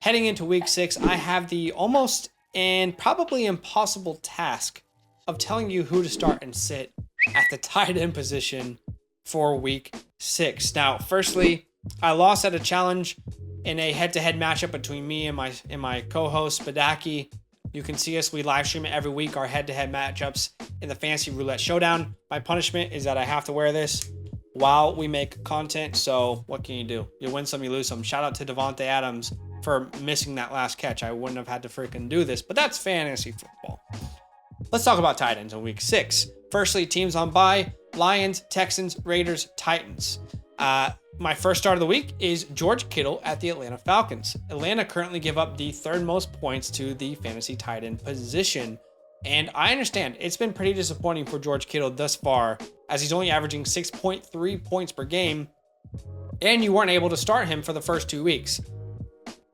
Heading into week 6, I have the almost and probably impossible task of telling you who to start and sit at the tight end position for week 6. Now, firstly, I lost at a challenge in a head-to-head matchup between me and my co-host Badaki. You can see us, we live stream it every week, our head-to-head matchups in the Fantasy Roulette Showdown. My punishment is that I have to wear this while we make content, so what can you do? You win some, you lose some. Shout out to Devontae Adams for missing that last catch. I wouldn't have had to freaking do this, but that's fantasy football. Let's talk about tight ends in week 6. Firstly, teams on bye: Lions, Texans, Raiders, Titans. My first start of the week is George Kittle at the Atlanta Falcons. Atlanta currently give up the 3rd most points to the fantasy tight end position. And I understand it's been pretty disappointing for George Kittle thus far, as he's only averaging 6.3 points per game, and you weren't able to start him for the first 2 weeks.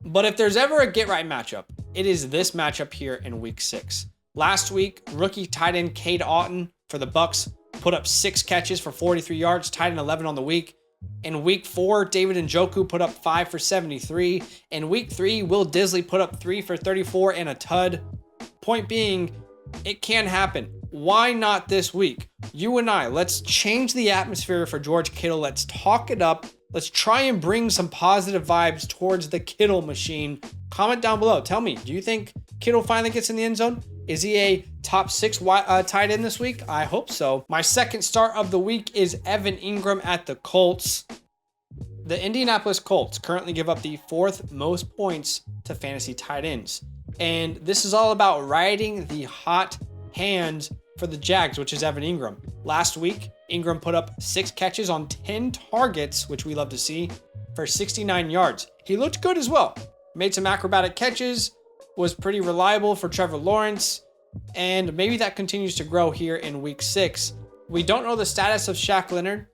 But if there's ever a get-right matchup, it is this matchup here in week 6. Last week, rookie tight end Cade Otton for the Bucks put up 6 catches for 43 yards, tight end 11 on the week. In week 4, David Njoku put up 5 for 73. In week 3, Will Disley put up 3 for 34 and a tud. Point being, it can happen. Why not this week? You and I, let's change the atmosphere for George Kittle. Let's talk it up. Let's try and bring some positive vibes towards the Kittle machine. Comment down below. Tell me, do you think Kittle finally gets in the end zone? Is he a top 6 tight end this week? I hope so. My second start of the week is Evan ENGRAM at the Colts. The Indianapolis Colts currently give up the 4th most points to fantasy tight ends. And this is all about riding the hot hand for the Jags, which is Evan ENGRAM. Last week, ENGRAM put up 6 catches on 10 targets, which we love to see, for 69 yards. He looked good as well. Made some acrobatic catches, was pretty reliable for Trevor Lawrence, and maybe that continues to grow here in week 6. We don't know the status of Shaq Leonard,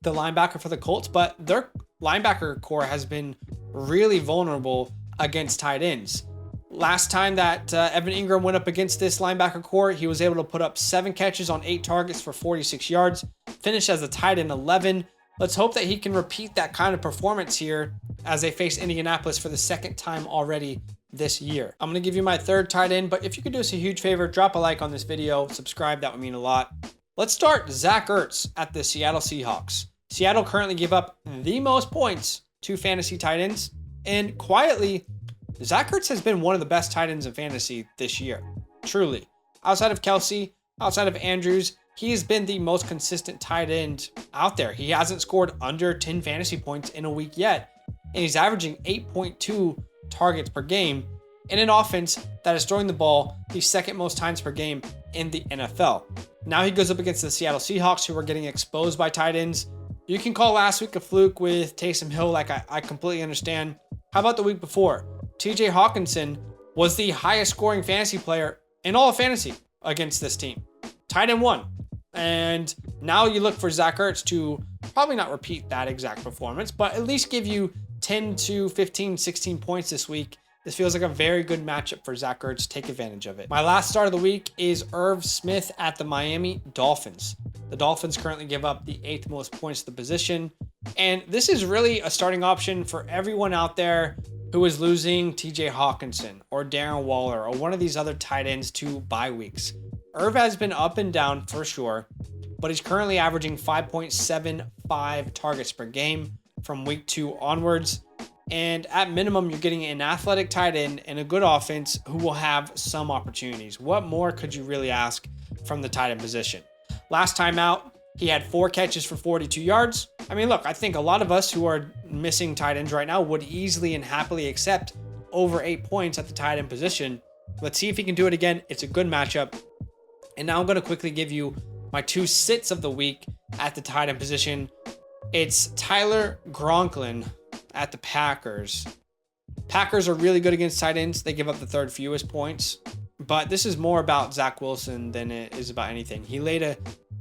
the linebacker for the Colts, but their linebacker core has been really vulnerable against tight ends. Last time that Evan ENGRAM went up against this linebacker core, he was able to put up 7 catches on 8 targets for 46 yards, finished as a tight end 11. Let's hope that he can repeat that kind of performance here as they face Indianapolis for the 2nd time already this year. I'm going to give you my 3rd tight end, but if you could do us a huge favor, drop a like on this video, subscribe, that would mean a lot. Let's start Zach Ertz at the Seattle Seahawks. Seattle currently give up the most points to fantasy tight ends, and quietly, Zach Ertz has been one of the best tight ends in fantasy this year. Truly. Outside of Kelsey, outside of Andrews, he has been the most consistent tight end out there. He hasn't scored under 10 fantasy points in a week yet, and he's averaging 8.2 targets per game in an offense that is throwing the ball the 2nd most times per game in the NFL. Now he goes up against the Seattle Seahawks, who are getting exposed by tight ends. You can call last week a fluke with Taysom Hill, like I completely understand. How about the week before? TJ Hawkinson was the highest scoring fantasy player in all of fantasy against this team. Tight end 1. And now you look for Zach Ertz to probably not repeat that exact performance, but at least give you 10 to 15, 16 points this week. This feels like a very good matchup for Zach Ertz. Take advantage of it. My last start of the week is Irv Smith at the Miami Dolphins. The Dolphins currently give up the 8th most points to the position. And this is really a starting option for everyone out there who is losing TJ Hawkinson or Darren Waller or one of these other tight ends to bye weeks. Irv has been up and down for sure, but he's currently averaging 5.75 targets per game from week 2 onwards. And at minimum, you're getting an athletic tight end and a good offense who will have some opportunities. What more could you really ask from the tight end position? Last time out, he had 4 catches for 42 yards. I mean, look, I think a lot of us who are missing tight ends right now would easily and happily accept over 8 points at the tight end position. Let's see if he can do it again. It's a good matchup. And now I'm going to quickly give you my 2 sits of the week at the tight end position. It's Tyler Conklin at the Packers. Packers are really good against tight ends. They give up the 3rd fewest points. But this is more about Zach Wilson than it is about anything. He laid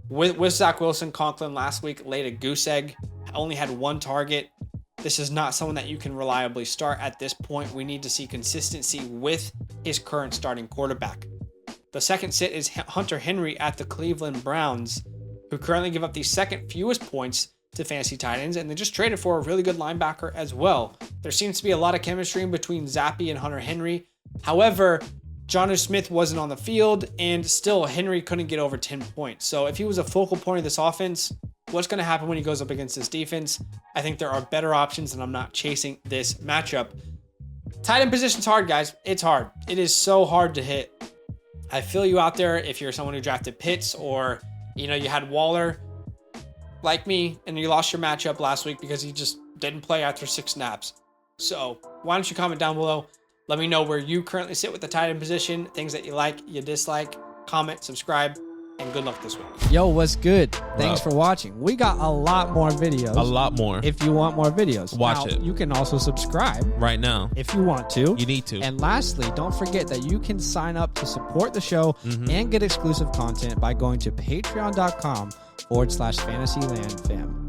with Zach Wilson, Conklin last week laid a goose egg. Only had 1 target. This is not someone that you can reliably start at this point. We need to see consistency with his current starting quarterback. The second sit is Hunter Henry at the Cleveland Browns, who currently give up the 2nd fewest points to fantasy tight ends, and they just traded for a really good linebacker as well. There seems to be a lot of chemistry between Zappe and Hunter Henry. However, Jonnu Smith wasn't on the field, and still Henry couldn't get over 10 points. So if he was a focal point of this offense, what's going to happen when he goes up against this defense? I think there are better options, and I'm not chasing this matchup. Tight end position's hard, guys. It's hard. It is so hard to hit. I feel you out there if you're someone who drafted Pitts, or you had Waller like me and you lost your matchup last week because he just didn't play after 6 snaps. So why don't you comment down below? Let me know where you currently sit with the tight end position, things that you like, you dislike, comment, subscribe, and good luck this week. Yo, what's good? Thanks for watching. We got a lot more videos. A lot more. If you want more videos, watch it. You can also subscribe right now if you want to. You need to. And lastly, don't forget that you can sign up to support the show and get exclusive content by going to patreon.com/FantasyLand fam.